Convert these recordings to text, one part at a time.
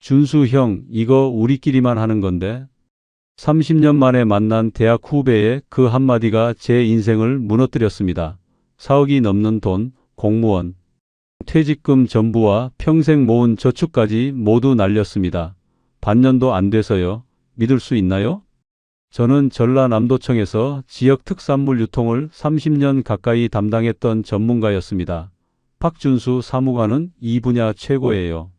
준수 형, 이거 우리끼리만 하는 건데. 30년 만에 만난 대학 후배의 그 한마디가 제 인생을 무너뜨렸습니다. 4억이 넘는 돈, 공무원, 퇴직금 전부와 평생 모은 저축까지 모두 날렸습니다. 반년도 안 돼서요. 믿을 수 있나요? 저는 전라남도청에서 지역 특산물 유통을 30년 가까이 담당했던 전문가였습니다. 박준수 사무관은 이 분야 최고예요.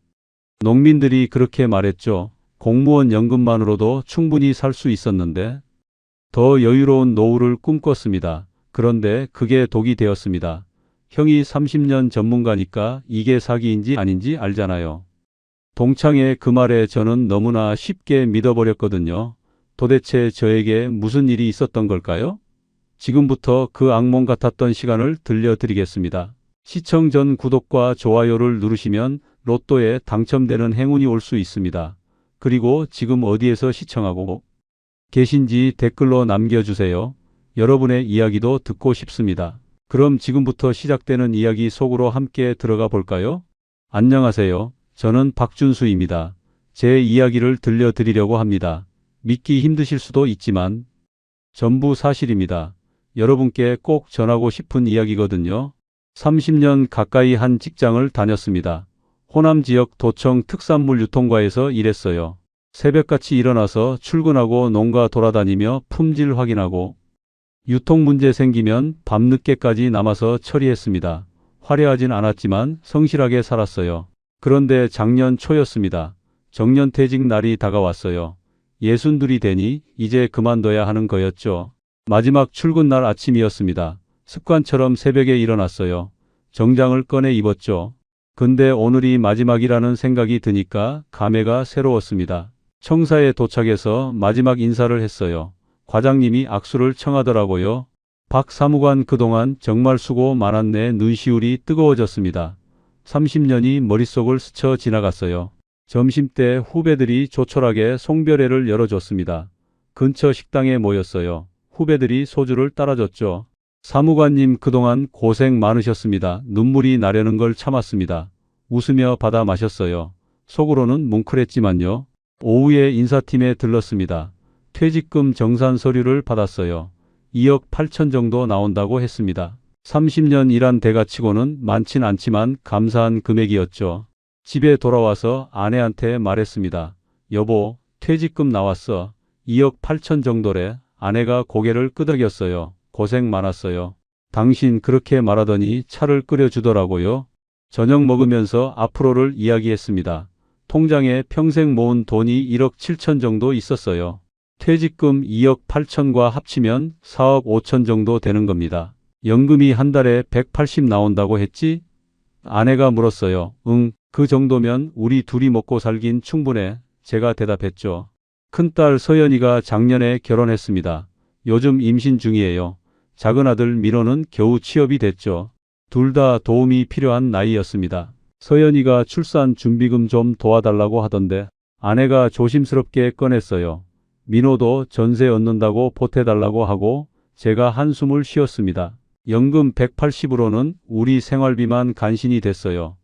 농민들이 그렇게 말했죠. 공무원 연금만으로도 충분히 살 수 있었는데 더 여유로운 노후를 꿈꿨습니다. 그런데 그게 독이 되었습니다. 형이 30년 전문가니까 이게 사기인지 아닌지 알잖아요. 동창의 그 말에 저는 너무나 쉽게 믿어버렸거든요. 도대체 저에게 무슨 일이 있었던 걸까요? 지금부터 그 악몽 같았던 시간을 들려드리겠습니다. 시청 전 구독과 좋아요를 누르시면 로또에 당첨되는 행운이 올 수 있습니다. 그리고 지금 어디에서 시청하고 계신지 댓글로 남겨주세요. 여러분의 이야기도 듣고 싶습니다. 그럼 지금부터 시작되는 이야기 속으로 함께 들어가 볼까요? 안녕하세요. 저는 박준수입니다. 제 이야기를 들려드리려고 합니다. 믿기 힘드실 수도 있지만 전부 사실입니다. 여러분께 꼭 전하고 싶은 이야기거든요. 30년 가까이 한 직장을 다녔습니다. 호남 지역 도청 특산물 유통과에서 일했어요. 새벽같이 일어나서 출근하고 농가 돌아다니며 품질 확인하고 유통 문제 생기면 밤늦게까지 남아서 처리했습니다. 화려하진 않았지만 성실하게 살았어요. 그런데 작년 초였습니다. 정년퇴직 날이 다가왔어요. 62이 되니 이제 그만둬야 하는 거였죠. 마지막 출근 날 아침이었습니다. 습관처럼 새벽에 일어났어요. 정장을 꺼내 입었죠. 근데 오늘이 마지막이라는 생각이 드니까 감회가 새로웠습니다. 청사에 도착해서 마지막 인사를 했어요. 과장님이 악수를 청하더라고요. 박 사무관 그동안 정말 수고 많았네. 눈시울이 뜨거워졌습니다. 30년이 머릿속을 스쳐 지나갔어요. 점심때 후배들이 조촐하게 송별회를 열어줬습니다. 근처 식당에 모였어요. 후배들이 소주를 따라줬죠. 사무관님 그동안 고생 많으셨습니다. 눈물이 나려는 걸 참았습니다. 웃으며 받아 마셨어요. 속으로는 뭉클했지만요. 오후에 인사팀에 들렀습니다. 퇴직금 정산 서류를 받았어요. 2억 8천 정도 나온다고 했습니다. 30년 일한 대가치고는 많진 않지만 감사한 금액이었죠. 집에 돌아와서 아내한테 말했습니다. 여보, 퇴직금 나왔어. 2억 8천 정도래. 아내가 고개를 끄덕였어요. 고생 많았어요. 당신 그렇게 말하더니 차를 끓여주더라고요. 저녁 먹으면서 앞으로를 이야기했습니다. 통장에 평생 모은 돈이 1억 7천 정도 있었어요. 퇴직금 2억 8천과 합치면 4억 5천 정도 되는 겁니다. 연금이 한 달에 180 나온다고 했지? 아내가 물었어요. 응, 그 정도면 우리 둘이 먹고 살긴 충분해. 제가 대답했죠. 큰딸 서연이가 작년에 결혼했습니다. 요즘 임신 중이에요. 작은아들 민호는 겨우 취업이 됐죠. 둘 다 도움이 필요한 나이였습니다. 서연이가 출산 준비금 좀 도와달라고 하던데 아내가 조심스럽게 꺼냈어요. 민호도 전세 얻는다고 보태달라고 하고 제가 한숨을 쉬었습니다. 연금 180으로는 우리 생활비만 간신히 됐어요.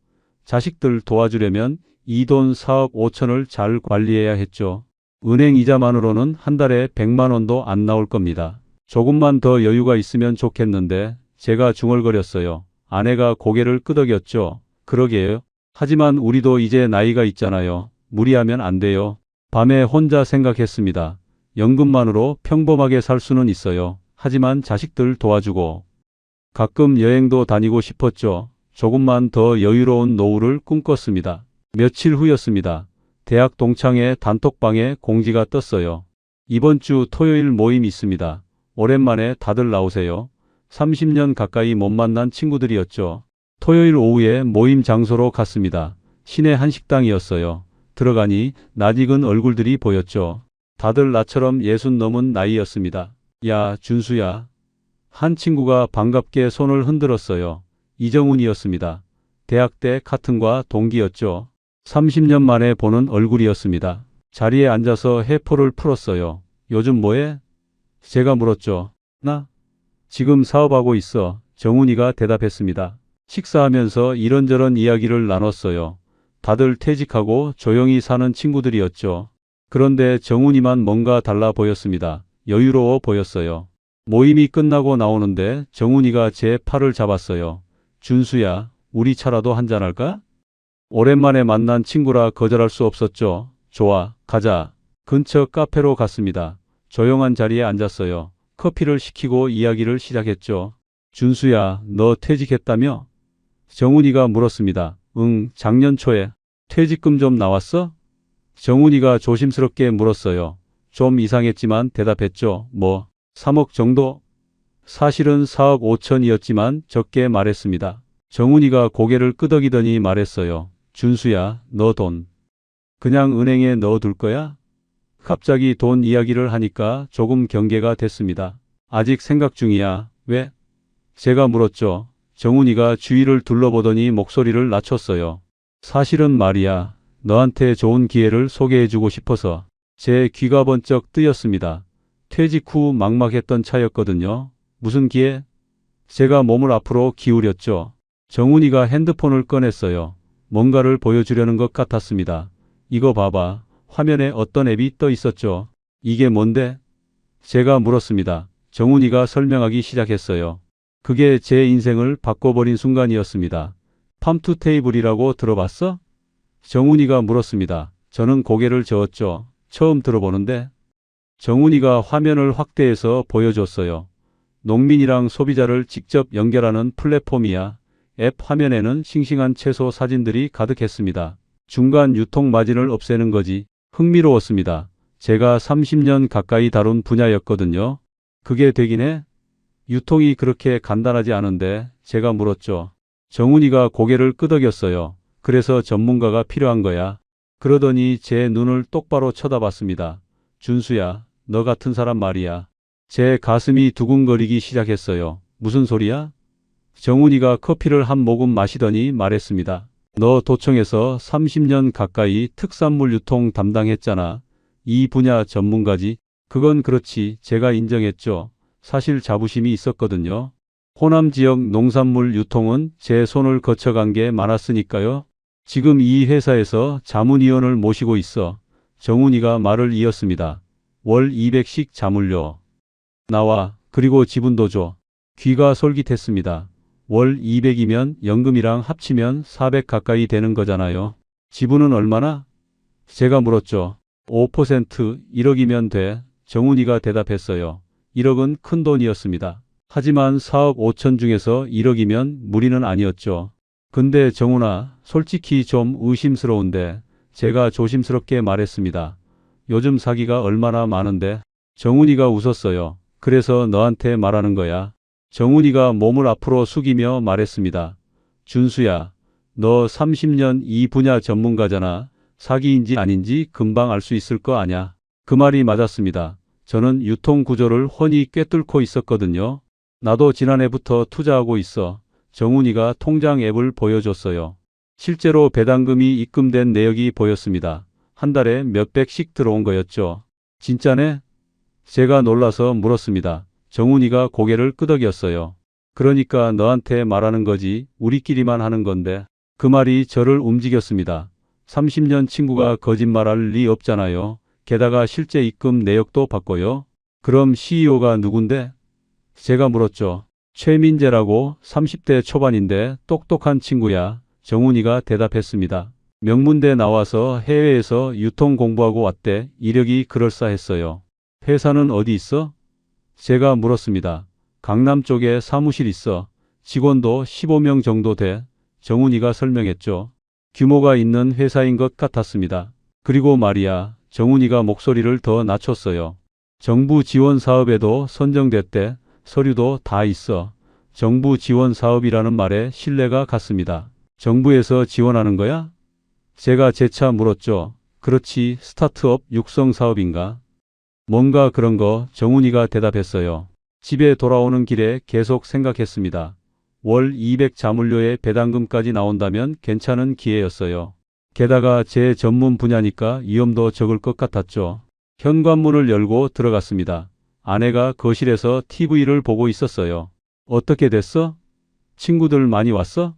자식들 도와주려면 이 돈 4억 5천을 잘 관리해야 했죠. 은행 이자만으로는 한 달에 100만 원도 안 나올 겁니다. 조금만 더 여유가 있으면 좋겠는데 제가 중얼거렸어요. 아내가 고개를 끄덕였죠. 그러게요. 하지만 우리도 이제 나이가 있잖아요. 무리하면 안 돼요. 밤에 혼자 생각했습니다. 연금만으로 평범하게 살 수는 있어요. 하지만 자식들 도와주고 가끔 여행도 다니고 싶었죠. 조금만 더 여유로운 노후를 꿈꿨습니다. 며칠 후였습니다. 대학 동창회 단톡방에 공지가 떴어요. 이번 주 토요일 모임 있습니다. 오랜만에 다들 나오세요. 30년 가까이 못 만난 친구들이었죠. 토요일 오후에 모임 장소로 갔습니다. 시내 한식당이었어요. 들어가니 낯익은 얼굴들이 보였죠. 다들 나처럼 60 넘은 나이였습니다. 야, 준수야. 한 친구가 반갑게 손을 흔들었어요. 이정훈이었습니다. 대학 때 카튼과 동기였죠. 30년 만에 보는 얼굴이었습니다. 자리에 앉아서 해포를 풀었어요. 요즘 뭐해? 제가 물었죠. 나? 지금 사업하고 있어. 정훈이가 대답했습니다. 식사하면서 이런저런 이야기를 나눴어요. 다들 퇴직하고 조용히 사는 친구들이었죠. 그런데 정훈이만 뭔가 달라 보였습니다. 여유로워 보였어요. 모임이 끝나고 나오는데 정훈이가 제 팔을 잡았어요. 준수야, 우리 차라도 한잔할까? 오랜만에 만난 친구라 거절할 수 없었죠. 좋아, 가자. 근처 카페로 갔습니다. 조용한 자리에 앉았어요. 커피를 시키고 이야기를 시작했죠. 준수야, 너 퇴직했다며? 정훈이가 물었습니다. 응, 작년 초에. 퇴직금 좀 나왔어? 정훈이가 조심스럽게 물었어요. 좀 이상했지만 대답했죠. 뭐, 3억 정도? 사실은 4억 5천이었지만 적게 말했습니다. 정훈이가 고개를 끄덕이더니 말했어요. 준수야, 너 돈 그냥 은행에 넣어둘 거야? 갑자기 돈 이야기를 하니까 조금 경계가 됐습니다. 아직 생각 중이야. 왜? 제가 물었죠. 정훈이가 주위를 둘러보더니 목소리를 낮췄어요. 사실은 말이야. 너한테 좋은 기회를 소개해주고 싶어서. 제 귀가 번쩍 뜨였습니다. 퇴직 후 막막했던 차였거든요. 무슨 기회? 제가 몸을 앞으로 기울였죠. 정훈이가 핸드폰을 꺼냈어요. 뭔가를 보여주려는 것 같았습니다. 이거 봐봐. 화면에 어떤 앱이 떠 있었죠. 이게 뭔데? 제가 물었습니다. 정훈이가 설명하기 시작했어요. 그게 제 인생을 바꿔버린 순간이었습니다. 팜투테이블이라고 들어봤어? 정훈이가 물었습니다. 저는 고개를 저었죠. 처음 들어보는데? 정훈이가 화면을 확대해서 보여줬어요. 농민이랑 소비자를 직접 연결하는 플랫폼이야. 앱 화면에는 싱싱한 채소 사진들이 가득했습니다. 중간 유통 마진을 없애는 거지. 흥미로웠습니다. 제가 30년 가까이 다룬 분야였거든요. 그게 되긴 해? 유통이 그렇게 간단하지 않은데 제가 물었죠. 정훈이가 고개를 끄덕였어요. 그래서 전문가가 필요한 거야. 그러더니 제 눈을 똑바로 쳐다봤습니다. 준수야, 너 같은 사람 말이야. 제 가슴이 두근거리기 시작했어요. 무슨 소리야? 정훈이가 커피를 한 모금 마시더니 말했습니다. 너 도청에서 30년 가까이 특산물 유통 담당했잖아. 이 분야 전문가지. 그건 그렇지. 제가 인정했죠. 사실 자부심이 있었거든요. 호남 지역 농산물 유통은 제 손을 거쳐간 게 많았으니까요. 지금 이 회사에서 자문위원을 모시고 있어. 정훈이가 말을 이었습니다. 월 200씩 자문료 나와. 그리고 지분도 줘. 귀가 솔깃했습니다. 월 200이면 연금이랑 합치면 400 가까이 되는 거잖아요. 지분은 얼마나? 제가 물었죠. 5% 1억이면 돼. 정훈이가 대답했어요. 1억은 큰 돈이었습니다. 하지만 4억 5천 중에서 1억이면 무리는 아니었죠. 근데 정훈아, 솔직히 좀 의심스러운데. 제가 조심스럽게 말했습니다. 요즘 사기가 얼마나 많은데. 정훈이가 웃었어요. 그래서 너한테 말하는 거야. 정훈이가 몸을 앞으로 숙이며 말했습니다. 준수야, 너 30년 이 분야 전문가잖아. 사기인지 아닌지 금방 알 수 있을 거 아냐. 그 말이 맞았습니다. 저는 유통 구조를 훤히 꿰뚫고 있었거든요. 나도 지난해부터 투자하고 있어. 정훈이가 통장 앱을 보여줬어요. 실제로 배당금이 입금된 내역이 보였습니다. 한 달에 몇백씩 들어온 거였죠. 진짜네? 제가 놀라서 물었습니다. 정훈이가 고개를 끄덕였어요. 그러니까 너한테 말하는 거지. 우리끼리만 하는 건데. 그 말이 저를 움직였습니다. 30년 친구가 거짓말할 리 없잖아요. 게다가 실제 입금 내역도 봤고요. 그럼 CEO가 누군데? 제가 물었죠. 최민재라고 30대 초반인데 똑똑한 친구야. 정훈이가 대답했습니다. 명문대 나와서 해외에서 유통 공부하고 왔대. 이력이 그럴싸했어요. 회사는 어디 있어? 제가 물었습니다. 강남 쪽에 사무실 있어. 직원도 15명 정도 돼. 정훈이가 설명했죠. 규모가 있는 회사인 것 같았습니다. 그리고 말이야. 정훈이가 목소리를 더 낮췄어요. 정부 지원 사업에도 선정됐대. 서류도 다 있어. 정부 지원 사업이라는 말에 신뢰가 갔습니다. 정부에서 지원하는 거야? 제가 재차 물었죠. 그렇지, 스타트업 육성 사업인가? 뭔가 그런 거. 정훈이가 대답했어요. 집에 돌아오는 길에 계속 생각했습니다. 월 200 자문료에 배당금까지 나온다면 괜찮은 기회였어요. 게다가 제 전문 분야니까 위험도 적을 것 같았죠. 현관문을 열고 들어갔습니다. 아내가 거실에서 TV를 보고 있었어요. 어떻게 됐어? 친구들 많이 왔어?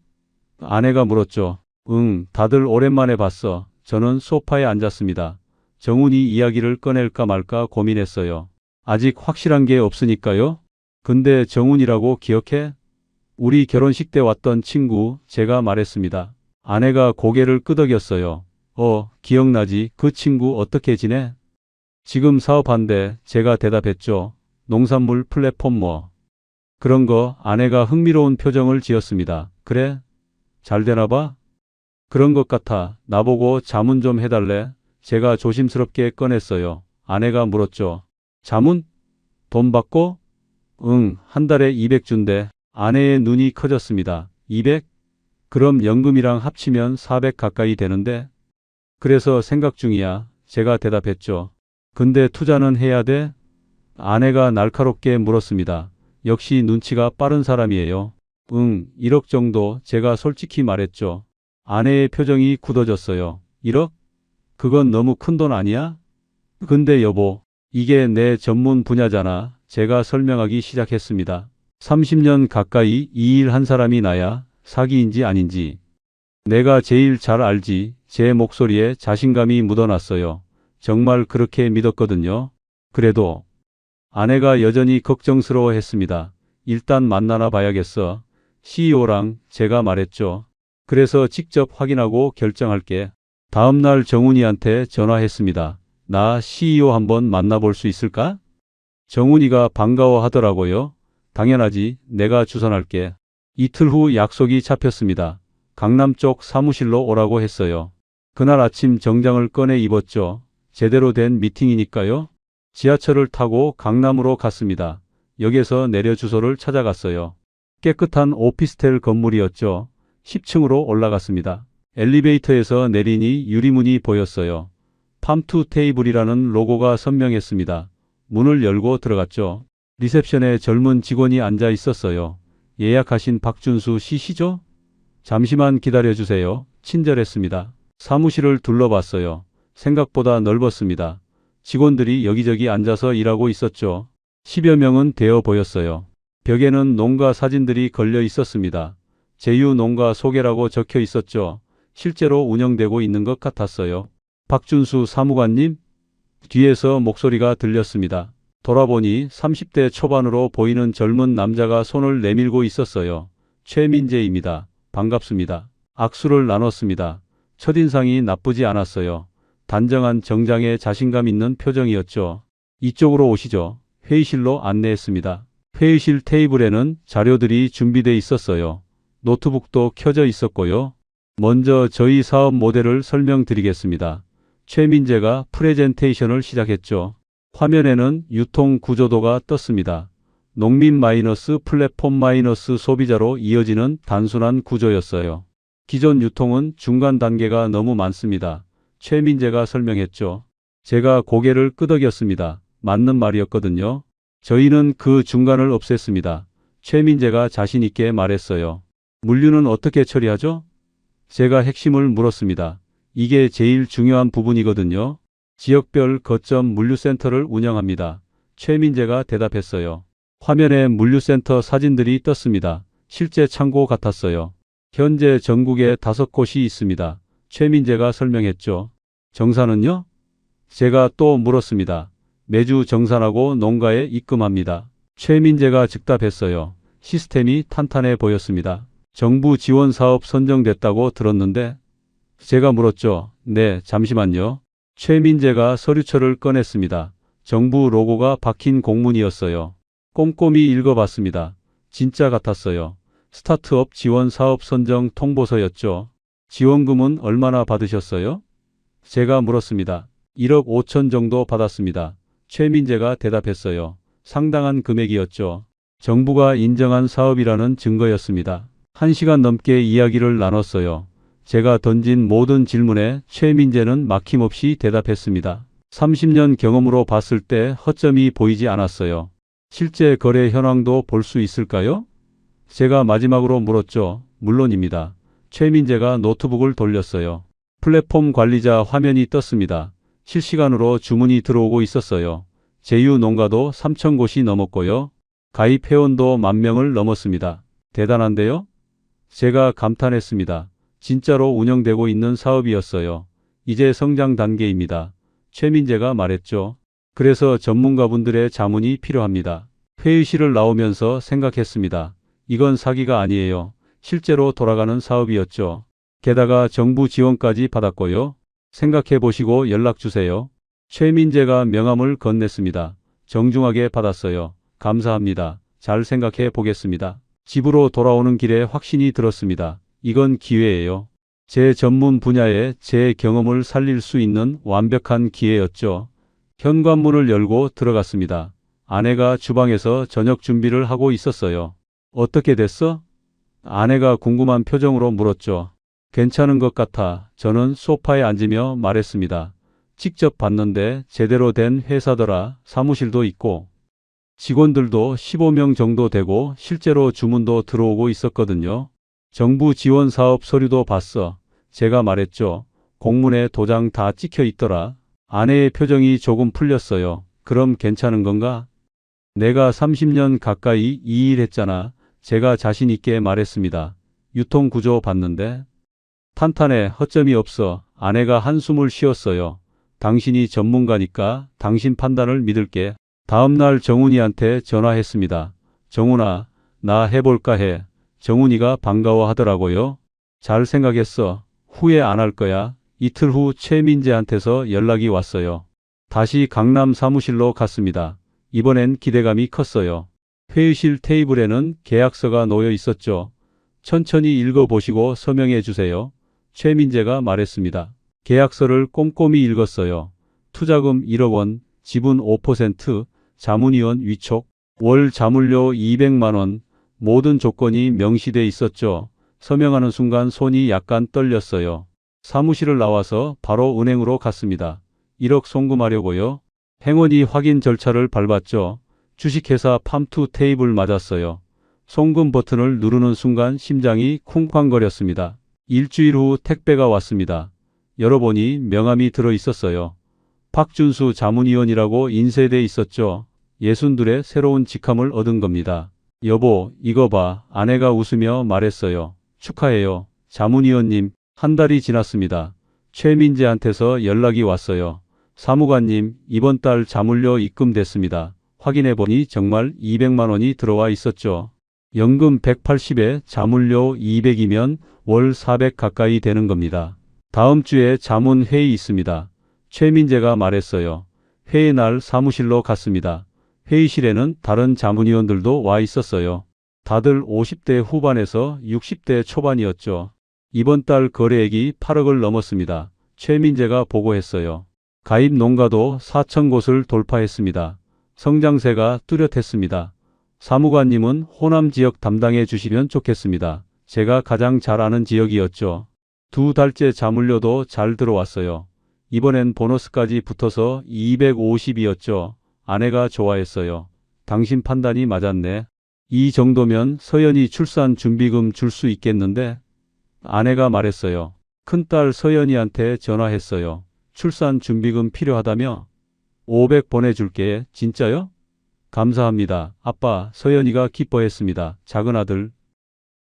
아내가 물었죠. 응, 다들 오랜만에 봤어. 저는 소파에 앉았습니다. 정훈이 이야기를 꺼낼까 말까 고민했어요. 아직 확실한 게 없으니까요. 근데 정훈이라고 기억해? 우리 결혼식 때 왔던 친구, 제가 말했습니다. 아내가 고개를 끄덕였어요. 기억나지? 그 친구 어떻게 지내? 지금 사업한대. 제가 대답했죠. 농산물 플랫폼 뭐. 그런 거. 아내가 흥미로운 표정을 지었습니다. 그래? 잘 되나 봐? 그런 것 같아. 나보고 자문 좀 해달래? 제가 조심스럽게 꺼냈어요. 아내가 물었죠. 자문? 돈 받고? 응, 한 달에 200 준대. 아내의 눈이 커졌습니다. 200? 그럼 연금이랑 합치면 400 가까이 되는데? 그래서 생각 중이야. 제가 대답했죠. 근데 투자는 해야 돼? 아내가 날카롭게 물었습니다. 역시 눈치가 빠른 사람이에요. 응, 1억 정도. 제가 솔직히 말했죠. 아내의 표정이 굳어졌어요. 1억? 그건 너무 큰 돈 아니야? 근데 여보, 이게 내 전문 분야잖아. 제가 설명하기 시작했습니다. 30년 가까이 이 일 한 사람이 나야 사기인지 아닌지. 내가 제일 잘 알지. 제 목소리에 자신감이 묻어났어요. 정말 그렇게 믿었거든요. 그래도 아내가 여전히 걱정스러워 했습니다. 일단 만나나 봐야겠어. CEO랑 제가 말했죠. 그래서 직접 확인하고 결정할게. 다음날 정훈이한테 전화했습니다. 나 CEO 한번 만나볼 수 있을까? 정훈이가 반가워하더라고요. 당연하지. 내가 주선할게. 이틀 후 약속이 잡혔습니다. 강남 쪽 사무실로 오라고 했어요. 그날 아침 정장을 꺼내 입었죠. 제대로 된 미팅이니까요. 지하철을 타고 강남으로 갔습니다. 역에서 내려 주소를 찾아갔어요. 깨끗한 오피스텔 건물이었죠. 10층으로 올라갔습니다. 엘리베이터에서 내리니 유리문이 보였어요. 팜투 테이블이라는 로고가 선명했습니다. 문을 열고 들어갔죠. 리셉션에 젊은 직원이 앉아 있었어요. 예약하신 박준수 씨시죠? 잠시만 기다려주세요. 친절했습니다. 사무실을 둘러봤어요. 생각보다 넓었습니다. 직원들이 여기저기 앉아서 일하고 있었죠. 10여 명은 되어 보였어요. 벽에는 농가 사진들이 걸려 있었습니다. 제휴 농가 소개라고 적혀 있었죠. 실제로 운영되고 있는 것 같았어요. 박준수 사무관님? 뒤에서 목소리가 들렸습니다. 돌아보니 30대 초반으로 보이는 젊은 남자가 손을 내밀고 있었어요. 최민재입니다. 반갑습니다. 악수를 나눴습니다. 첫인상이 나쁘지 않았어요. 단정한 정장에 자신감 있는 표정이었죠. 이쪽으로 오시죠. 회의실로 안내했습니다. 회의실 테이블에는 자료들이 준비돼 있었어요. 노트북도 켜져 있었고요. 먼저 저희 사업 모델을 설명드리겠습니다. 최민재가 프레젠테이션을 시작했죠. 화면에는 유통 구조도가 떴습니다. 농민 마이너스 플랫폼 마이너스 소비자로 이어지는 단순한 구조였어요. 기존 유통은 중간 단계가 너무 많습니다. 최민재가 설명했죠. 제가 고개를 끄덕였습니다. 맞는 말이었거든요. 저희는 그 중간을 없앴습니다. 최민재가 자신 있게 말했어요. 물류는 어떻게 처리하죠? 제가 핵심을 물었습니다. 이게 제일 중요한 부분이거든요. 지역별 거점 물류센터를 운영합니다. 최민재가 대답했어요. 화면에 물류센터 사진들이 떴습니다. 실제 창고 같았어요. 현재 전국에 5곳이 있습니다. 최민재가 설명했죠. 정산은요? 제가 또 물었습니다. 매주 정산하고 농가에 입금합니다. 최민재가 즉답했어요. 시스템이 탄탄해 보였습니다. 정부 지원 사업 선정됐다고 들었는데? 제가 물었죠. 네, 잠시만요. 최민재가 서류철을 꺼냈습니다. 정부 로고가 박힌 공문이었어요. 꼼꼼히 읽어봤습니다. 진짜 같았어요. 스타트업 지원 사업 선정 통보서였죠. 지원금은 얼마나 받으셨어요? 제가 물었습니다. 1억 5천 정도 받았습니다. 최민재가 대답했어요. 상당한 금액이었죠. 정부가 인정한 사업이라는 증거였습니다. 1시간 넘게 이야기를 나눴어요. 제가 던진 모든 질문에 최민재는 막힘없이 대답했습니다. 30년 경험으로 봤을 때 허점이 보이지 않았어요. 실제 거래 현황도 볼 수 있을까요? 제가 마지막으로 물었죠. 물론입니다. 최민재가 노트북을 돌렸어요. 플랫폼 관리자 화면이 떴습니다. 실시간으로 주문이 들어오고 있었어요. 제휴 농가도 3,000곳이 넘었고요. 가입 회원도 10,000명을 넘었습니다. 대단한데요? 제가 감탄했습니다. 진짜로 운영되고 있는 사업이었어요. 이제 성장 단계입니다. 최민재가 말했죠. 그래서 전문가분들의 자문이 필요합니다. 회의실을 나오면서 생각했습니다. 이건 사기가 아니에요. 실제로 돌아가는 사업이었죠. 게다가 정부 지원까지 받았고요. 생각해 보시고 연락 주세요. 최민재가 명함을 건넸습니다. 정중하게 받았어요. 감사합니다. 잘 생각해 보겠습니다. 집으로 돌아오는 길에 확신이 들었습니다. 이건 기회예요. 제 전문 분야에 제 경험을 살릴 수 있는 완벽한 기회였죠. 현관문을 열고 들어갔습니다. 아내가 주방에서 저녁 준비를 하고 있었어요. 어떻게 됐어? 아내가 궁금한 표정으로 물었죠. 괜찮은 것 같아. 저는 소파에 앉으며 말했습니다. 직접 봤는데 제대로 된 회사더라. 사무실도 있고 직원들도 15명 정도 되고 실제로 주문도 들어오고 있었거든요. 정부 지원 사업 서류도 봤어. 제가 말했죠. 공문에 도장 다 찍혀 있더라. 아내의 표정이 조금 풀렸어요. 그럼 괜찮은 건가? 내가 30년 가까이 이 일 했잖아. 제가 자신 있게 말했습니다. 유통구조 봤는데 탄탄해. 허점이 없어. 아내가 한숨을 쉬었어요. 당신이 전문가니까 당신 판단을 믿을게. 다음 날 정훈이한테 전화했습니다. 정훈아, 나 해볼까 해. 정훈이가 반가워하더라고요. 잘 생각했어. 후회 안 할 거야. 이틀 후 최민재한테서 연락이 왔어요. 다시 강남 사무실로 갔습니다. 이번엔 기대감이 컸어요. 회의실 테이블에는 계약서가 놓여 있었죠. 천천히 읽어보시고 서명해 주세요. 최민재가 말했습니다. 계약서를 꼼꼼히 읽었어요. 투자금 1억 원, 지분 5%, 자문위원 위촉, 월 자문료 200만 원, 모든 조건이 명시돼 있었죠. 서명하는 순간 손이 약간 떨렸어요. 사무실을 나와서 바로 은행으로 갔습니다. 1억 송금하려고요. 행원이 확인 절차를 밟았죠. 주식회사 팜투 테이블 맞았어요. 송금 버튼을 누르는 순간 심장이 쿵쾅거렸습니다. 일주일 후 택배가 왔습니다. 열어보니 명함이 들어 있었어요. 박준수 자문위원이라고 인쇄돼 있었죠. 예순둘의 새로운 직함을 얻은 겁니다. 여보, 이거 봐. 아내가 웃으며 말했어요. 축하해요. 자문위원님. 한 달이 지났습니다. 최민재한테서 연락이 왔어요. 사무관님, 이번 달 자문료 입금됐습니다. 확인해보니 정말 200만 원이 들어와 있었죠. 연금 180에 자문료 200이면 월 400 가까이 되는 겁니다. 다음 주에 자문회의 있습니다. 최민재가 말했어요. 회의 날 사무실로 갔습니다. 회의실에는 다른 자문위원들도 와 있었어요. 다들 50대 후반에서 60대 초반이었죠. 이번 달 거래액이 8억을 넘었습니다. 최민재가 보고했어요. 가입 농가도 4천 곳을 돌파했습니다. 성장세가 뚜렷했습니다. 사무관님은 호남 지역 담당해 주시면 좋겠습니다. 제가 가장 잘 아는 지역이었죠. 2달째 자문료도 잘 들어왔어요. 이번엔 보너스까지 붙어서 250이었죠. 아내가 좋아했어요. 당신 판단이 맞았네. 이 정도면 서연이 출산 준비금 줄 수 있겠는데? 아내가 말했어요. 큰딸 서연이한테 전화했어요. 출산 준비금 필요하다며? 500 보내줄게. 진짜요? 감사합니다. 아빠, 서연이가 기뻐했습니다. 작은아들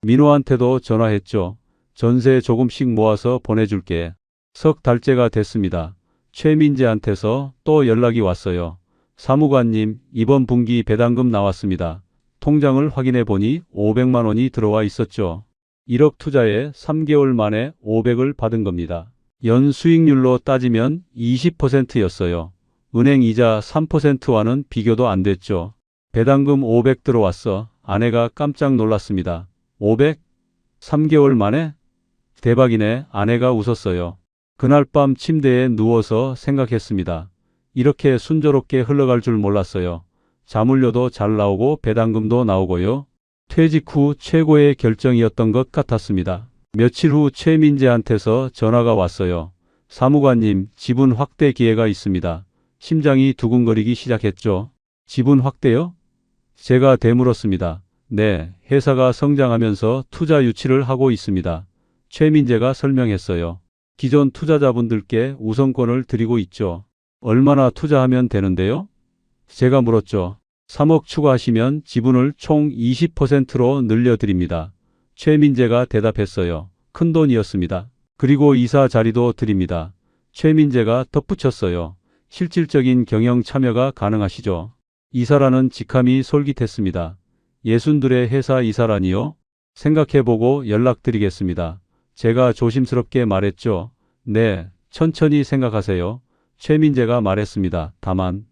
민호한테도 전화했죠. 전세 조금씩 모아서 보내줄게. 석 달째가 됐습니다. 최민재한테서 또 연락이 왔어요. 사무관님, 이번 분기 배당금 나왔습니다. 통장을 확인해 보니 500만 원이 들어와 있었죠. 1억 투자에 3개월 만에 500을 받은 겁니다. 연 수익률로 따지면 20%였어요. 은행 이자 3%와는 비교도 안 됐죠. 배당금 500 들어왔어. 아내가 깜짝 놀랐습니다. 500? 3개월 만에? 대박이네. 아내가 웃었어요. 그날 밤 침대에 누워서 생각했습니다. 이렇게 순조롭게 흘러갈 줄 몰랐어요. 자문료도 잘 나오고 배당금도 나오고요. 퇴직 후 최고의 결정이었던 것 같았습니다. 며칠 후 최민재한테서 전화가 왔어요. 사무관님, 지분 확대 기회가 있습니다. 심장이 두근거리기 시작했죠. 지분 확대요? 제가 되물었습니다. 네, 회사가 성장하면서 투자 유치를 하고 있습니다. 최민재가 설명했어요. 기존 투자자분들께 우선권을 드리고 있죠. 얼마나 투자하면 되는데요? 제가 물었죠. 3억 추가하시면 지분을 총 20%로 늘려드립니다. 최민재가 대답했어요. 큰돈이었습니다. 그리고 이사 자리도 드립니다. 최민재가 덧붙였어요. 실질적인 경영 참여가 가능하시죠? 이사라는 직함이 솔깃했습니다. 예순들의 회사 이사라니요? 생각해보고 연락드리겠습니다. 제가 조심스럽게 말했죠. 네, 천천히 생각하세요. 최민재가 말했습니다. 다만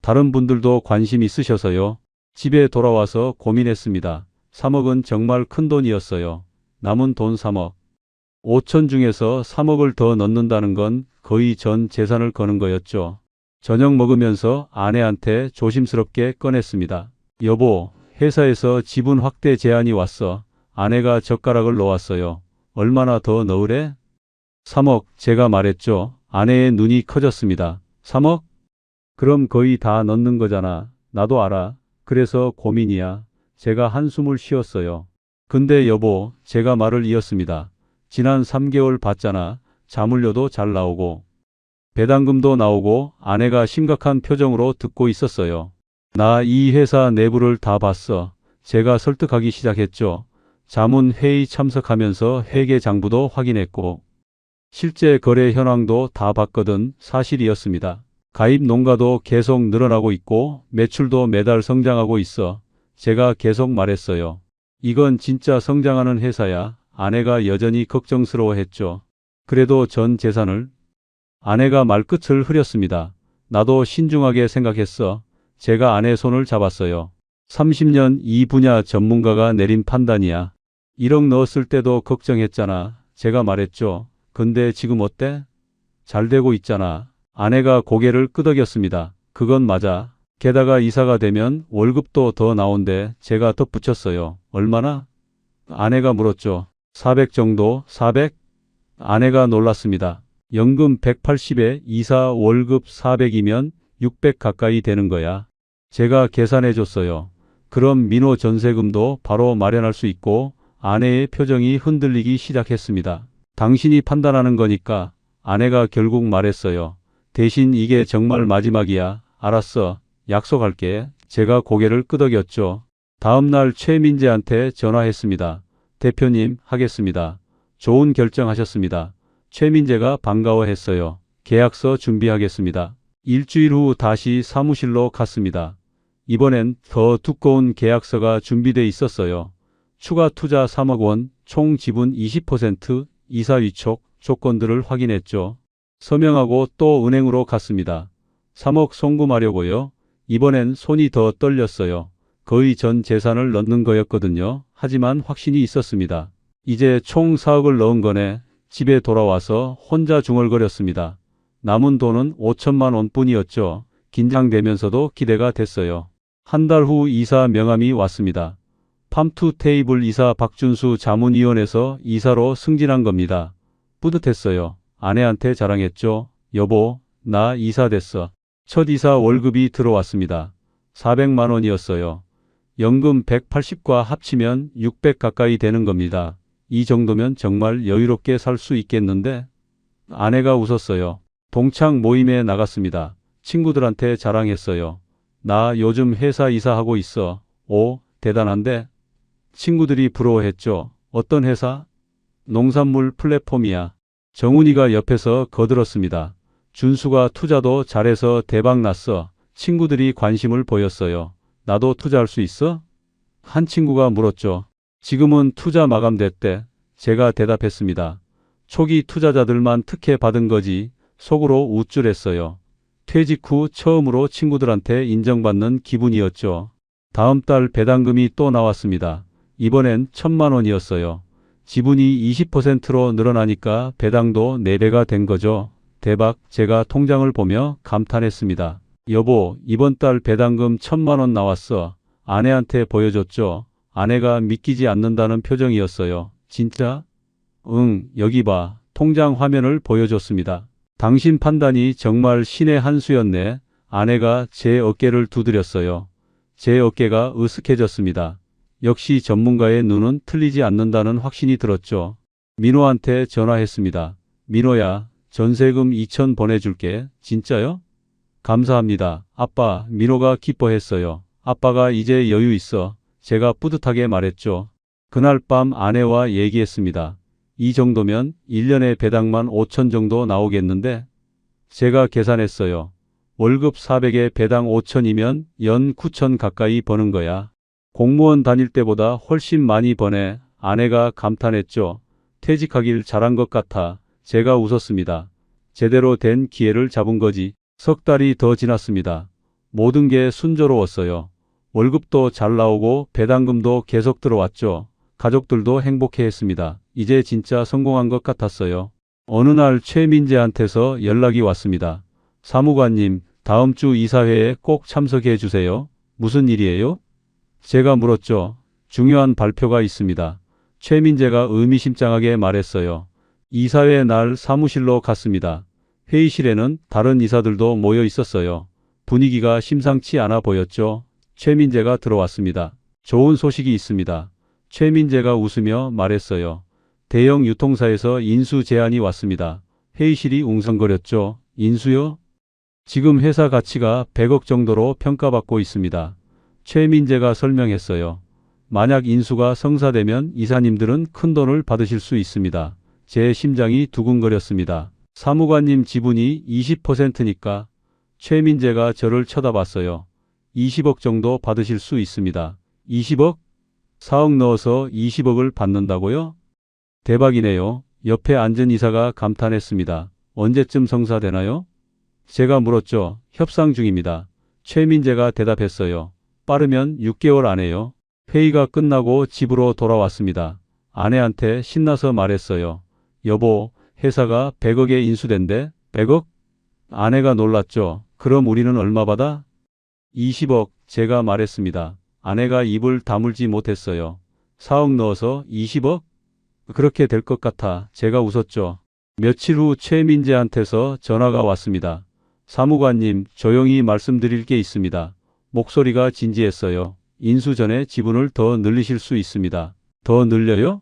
다른 분들도 관심 있으셔서요. 집에 돌아와서 고민했습니다. 3억은 정말 큰 돈이었어요. 남은 돈 3억. 5천 중에서 3억을 더 넣는다는 건 거의 전 재산을 거는 거였죠. 저녁 먹으면서 아내한테 조심스럽게 꺼냈습니다. 여보, 회사에서 지분 확대 제안이 왔어. 아내가 젓가락을 놓았어요. 얼마나 더 넣으래? 3억, 제가 말했죠. 아내의 눈이 커졌습니다. 3억? 그럼 거의 다 넣는 거잖아. 나도 알아. 그래서 고민이야. 제가 한숨을 쉬었어요. 근데 여보, 제가 말을 이었습니다. 지난 3개월 봤잖아. 자물쇠도 잘 나오고 배당금도 나오고. 아내가 심각한 표정으로 듣고 있었어요. 나 이 회사 내부를 다 봤어. 제가 설득하기 시작했죠. 자문회의 참석하면서 회계 장부도 확인했고 실제 거래 현황도 다 봤거든. 사실이었습니다. 가입 농가도 계속 늘어나고 있고 매출도 매달 성장하고 있어. 제가 계속 말했어요. 이건 진짜 성장하는 회사야. 아내가 여전히 걱정스러워했죠. 그래도 전 재산을. 아내가 말끝을 흐렸습니다. 나도 신중하게 생각했어. 제가 아내 손을 잡았어요. 30년 이 분야 전문가가 내린 판단이야. 1억 넣었을 때도 걱정했잖아. 제가 말했죠. 근데 지금 어때? 잘 되고 있잖아. 아내가 고개를 끄덕였습니다. 그건 맞아. 게다가 이사가 되면 월급도 더 나온대. 제가 덧붙였어요. 얼마나? 아내가 물었죠. 400 정도? 400? 아내가 놀랐습니다. 연금 180에 이사 월급 400이면 600 가까이 되는 거야. 제가 계산해 줬어요. 그럼 민호 전세금도 바로 마련할 수 있고. 아내의 표정이 흔들리기 시작했습니다. 당신이 판단하는 거니까. 아내가 결국 말했어요. 대신 이게 정말 마지막이야. 알았어. 약속할게. 제가 고개를 끄덕였죠. 다음 날 최민재한테 전화했습니다. 대표님, 하겠습니다. 좋은 결정하셨습니다. 최민재가 반가워했어요. 계약서 준비하겠습니다. 일주일 후 다시 사무실로 갔습니다. 이번엔 더 두꺼운 계약서가 준비돼 있었어요. 추가 투자 3억 원, 총 지분 20%, 이사 위촉, 조건들을 확인했죠. 서명하고 또 은행으로 갔습니다. 3억 송금하려고요. 이번엔 손이 더 떨렸어요. 거의 전 재산을 넣는 거였거든요. 하지만 확신이 있었습니다. 이제 총 4억을 넣은 거네. 집에 돌아와서 혼자 중얼거렸습니다. 남은 돈은 5천만 원뿐이었죠. 긴장되면서도 기대가 됐어요. 한 달 후 이사 명함이 왔습니다. 팜투테이블 이사 박준수 자문위원에서 이사로 승진한 겁니다. 뿌듯했어요. 아내한테 자랑했죠. 여보, 나 이사 됐어. 첫 이사 월급이 들어왔습니다. 400만 원이었어요. 연금 180과 합치면 600 가까이 되는 겁니다. 이 정도면 정말 여유롭게 살 수 있겠는데? 아내가 웃었어요. 동창 모임에 나갔습니다. 친구들한테 자랑했어요. 나 요즘 회사 이사하고 있어. 오, 대단한데? 친구들이 부러워했죠. 어떤 회사? 농산물 플랫폼이야. 정훈이가 옆에서 거들었습니다. 준수가 투자도 잘해서 대박 났어. 친구들이 관심을 보였어요. 나도 투자할 수 있어? 한 친구가 물었죠. 지금은 투자 마감됐대. 제가 대답했습니다. 초기 투자자들만 특혜 받은 거지. 속으로 우쭐했어요. 퇴직 후 처음으로 친구들한테 인정받는 기분이었죠. 다음 달 배당금이 또 나왔습니다. 이번엔 1,000만 원이었어요. 지분이 20%로 늘어나니까 배당도 4배가 된 거죠. 대박. 제가 통장을 보며 감탄했습니다. 여보, 이번 달 배당금 1,000만 원 나왔어. 아내한테 보여줬죠. 아내가 믿기지 않는다는 표정이었어요. 진짜? 응, 여기 봐. 통장 화면을 보여줬습니다. 당신 판단이 정말 신의 한 수였네. 아내가 제 어깨를 두드렸어요. 제 어깨가 으쓱해졌습니다. 역시 전문가의 눈은 틀리지 않는다는 확신이 들었죠. 민호한테 전화했습니다. 민호야, 전세금 2천 보내줄게. 진짜요? 감사합니다. 아빠. 민호가 기뻐했어요. 아빠가 이제 여유 있어. 제가 뿌듯하게 말했죠. 그날 밤 아내와 얘기했습니다. 이 정도면 1년에 배당만 5천 정도 나오겠는데? 제가 계산했어요. 월급 400에 배당 5천이면 연 9천 가까이 버는 거야. 공무원 다닐 때보다 훨씬 많이 버네. 아내가 감탄했죠. 퇴직하길 잘한 것 같아. 제가 웃었습니다. 제대로 된 기회를 잡은 거지. 석 달이 더 지났습니다. 모든 게 순조로웠어요. 월급도 잘 나오고 배당금도 계속 들어왔죠. 가족들도 행복해했습니다. 이제 진짜 성공한 것 같았어요. 어느 날 최민재한테서 연락이 왔습니다. 사무관님, 다음 주 이사회에 꼭 참석해 주세요. 무슨 일이에요? 제가 물었죠. 중요한 발표가 있습니다. 최민재가 의미심장하게 말했어요. 이사회 날 사무실로 갔습니다. 회의실에는 다른 이사들도 모여 있었어요. 분위기가 심상치 않아 보였죠. 최민재가 들어왔습니다. 좋은 소식이 있습니다. 최민재가 웃으며 말했어요. 대형 유통사에서 인수 제안이 왔습니다. 회의실이 웅성거렸죠. 인수요? 지금 회사 가치가 100억 정도로 평가받고 있습니다. 최민재가 설명했어요. 만약 인수가 성사되면 이사님들은 큰 돈을 받으실 수 있습니다. 제 심장이 두근거렸습니다. 사무관님 지분이 20%니까 최민재가 저를 쳐다봤어요. 20억 정도 받으실 수 있습니다. 20억? 4억 넣어서 20억을 받는다고요? 대박이네요. 옆에 앉은 이사가 감탄했습니다. 언제쯤 성사되나요? 제가 물었죠. 협상 중입니다. 최민재가 대답했어요. 빠르면 6개월 안에요. 회의가 끝나고 집으로 돌아왔습니다. 아내한테 신나서 말했어요. 여보, 회사가 100억에 인수된대. 100억? 아내가 놀랐죠. 그럼 우리는 얼마 받아? 20억, 제가 말했습니다. 아내가 입을 다물지 못했어요. 4억 넣어서 20억? 그렇게 될 것 같아. 제가 웃었죠. 며칠 후 최민재한테서 전화가 왔습니다. 사무관님, 조용히 말씀드릴 게 있습니다. 목소리가 진지했어요. 인수 전에 지분을 더 늘리실 수 있습니다. 더 늘려요?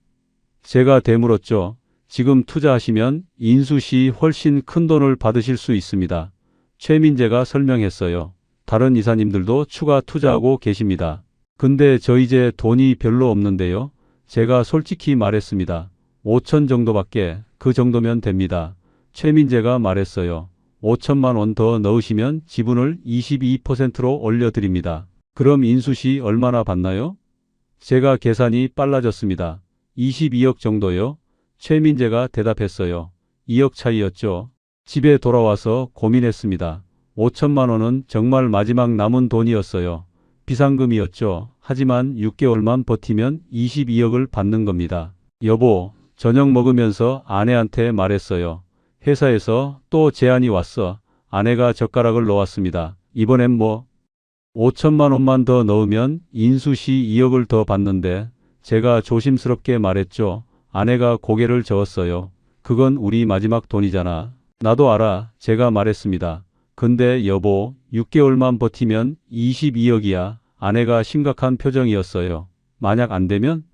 제가 되물었죠. 지금 투자하시면 인수 시 훨씬 큰 돈을 받으실 수 있습니다. 최민재가 설명했어요. 다른 이사님들도 추가 투자하고 계십니다. 근데 저 이제 돈이 별로 없는데요. 제가 솔직히 말했습니다. 5천 정도밖에. 그 정도면 됩니다. 최민재가 말했어요. 5천만 원 더 넣으시면 지분을 22%로 올려드립니다. 그럼 인수 시 얼마나 받나요? 제가 계산이 빨라졌습니다. 22억 정도요? 최민재가 대답했어요. 2억 차이였죠. 집에 돌아와서 고민했습니다. 5천만 원은 정말 마지막 남은 돈이었어요. 비상금이었죠. 하지만 6개월만 버티면 22억을 받는 겁니다. 여보, 저녁 먹으면서 아내한테 말했어요. 회사에서 또 제안이 왔어. 아내가 젓가락을 놓았습니다. 이번엔 뭐? 5천만 원만 더 넣으면 인수 시 2억을 더 받는데 제가 조심스럽게 말했죠. 아내가 고개를 저었어요. 그건 우리 마지막 돈이잖아. 나도 알아. 제가 말했습니다. 근데 여보, 6개월만 버티면 22억이야. 아내가 심각한 표정이었어요. 만약 안 되면?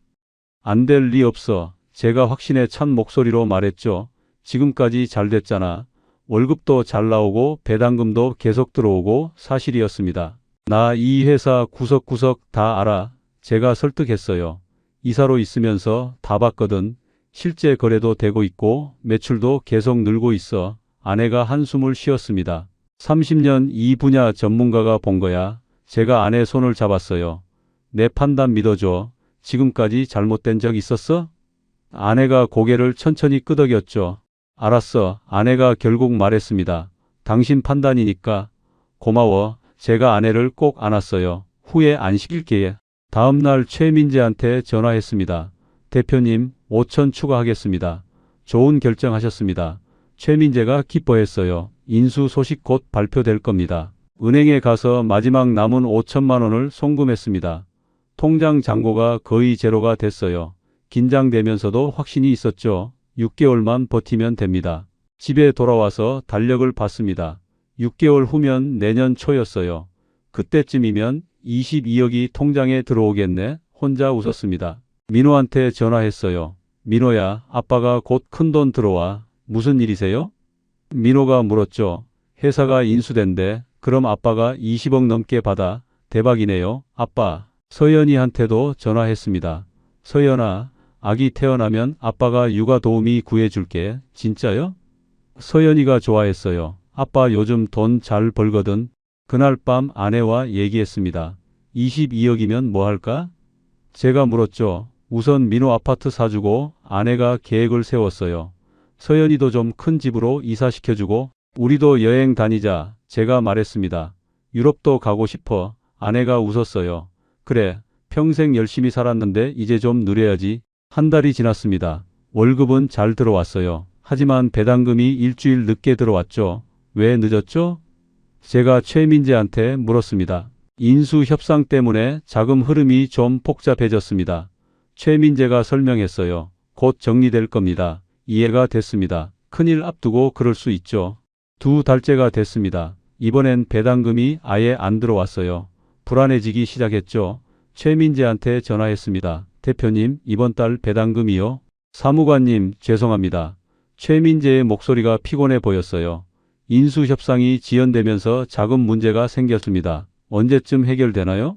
안 될 리 없어. 제가 확신에 찬 목소리로 말했죠. 지금까지 잘 됐잖아. 월급도 잘 나오고 배당금도 계속 들어오고 사실이었습니다. 나 이 회사 구석구석 다 알아. 제가 설득했어요. 이사로 있으면서 다 봤거든. 실제 거래도 되고 있고 매출도 계속 늘고 있어. 아내가 한숨을 쉬었습니다. 30년 이 분야 전문가가 본 거야. 제가 아내 손을 잡았어요. 내 판단 믿어줘. 지금까지 잘못된 적 있었어? 아내가 고개를 천천히 끄덕였죠. 알았어. 아내가 결국 말했습니다. 당신 판단이니까. 고마워. 제가 아내를 꼭 안았어요. 후회 안 시킬게. 다음 날 최민재한테 전화했습니다. 대표님, 5천 추가하겠습니다. 좋은 결정하셨습니다. 최민재가 기뻐했어요. 인수 소식 곧 발표될 겁니다. 은행에 가서 마지막 남은 5천만 원을 송금했습니다. 통장 잔고가 거의 제로가 됐어요. 긴장되면서도 확신이 있었죠. 6개월만 버티면 됩니다. 집에 돌아와서 달력을 봤습니다. 6개월 후면 내년 초였어요. 그때쯤이면 22억이 통장에 들어오겠네. 혼자 웃었습니다. 민호한테 전화했어요. 민호야, 아빠가 곧 큰돈 들어와. 무슨 일이세요? 민호가 물었죠. 회사가 인수된대. 그럼 아빠가 20억 넘게 받아. 대박이네요. 아빠. 서연이한테도 전화했습니다. 서연아, 아기 태어나면 아빠가 육아 도우미 구해줄게. 진짜요? 서연이가 좋아했어요. 아빠 요즘 돈 잘 벌거든. 그날 밤 아내와 얘기했습니다. 22억이면 뭐 할까? 제가 물었죠. 우선 민호 아파트 사주고 아내가 계획을 세웠어요. 서연이도 좀 큰 집으로 이사시켜주고 우리도 여행 다니자. 제가 말했습니다. 유럽도 가고 싶어. 아내가 웃었어요. 그래, 평생 열심히 살았는데 이제 좀 누려야지. 한 달이 지났습니다. 월급은 잘 들어왔어요. 하지만 배당금이 일주일 늦게 들어왔죠. 왜 늦었죠? 제가 최민재한테 물었습니다. 인수 협상 때문에 자금 흐름이 좀 복잡해졌습니다. 최민재가 설명했어요. 곧 정리될 겁니다. 이해가 됐습니다. 큰일 앞두고 그럴 수 있죠. 2달째가 됐습니다. 이번엔 배당금이 아예 안 들어왔어요. 불안해지기 시작했죠. 최민재한테 전화했습니다. 대표님, 이번 달 배당금이요? 사무관님, 죄송합니다. 최민재의 목소리가 피곤해 보였어요. 인수협상이 지연되면서 자금 문제가 생겼습니다. 언제쯤 해결되나요?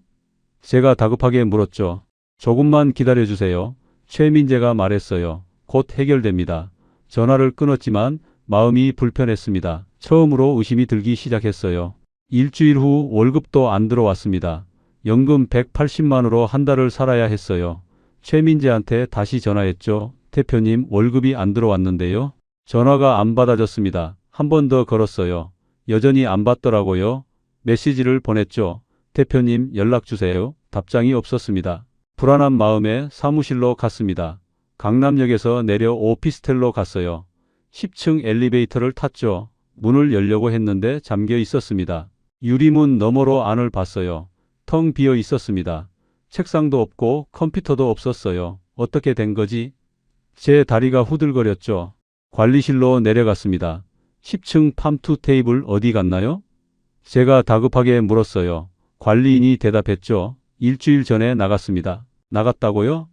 제가 다급하게 물었죠. 조금만 기다려주세요. 최민재가 말했어요. 곧 해결됩니다. 전화를 끊었지만 마음이 불편했습니다. 처음으로 의심이 들기 시작했어요. 일주일 후 월급도 안 들어왔습니다. 연금 180만으로 한 달을 살아야 했어요. 최민재한테 다시 전화했죠. 대표님, 월급이 안 들어왔는데요. 전화가 안 받아졌습니다. 한 번 더 걸었어요. 여전히 안 받더라고요. 메시지를 보냈죠. 대표님, 연락 주세요. 답장이 없었습니다. 불안한 마음에 사무실로 갔습니다. 강남역에서 내려 오피스텔로 갔어요. 10층 엘리베이터를 탔죠. 문을 열려고 했는데 잠겨 있었습니다. 유리문 너머로 안을 봤어요. 텅 비어 있었습니다. 책상도 없고 컴퓨터도 없었어요. 어떻게 된 거지? 제 다리가 후들거렸죠. 관리실로 내려갔습니다. 10층 팜투 테이블 어디 갔나요? 제가 다급하게 물었어요. 관리인이 대답했죠. 일주일 전에 나갔습니다. 나갔다고요?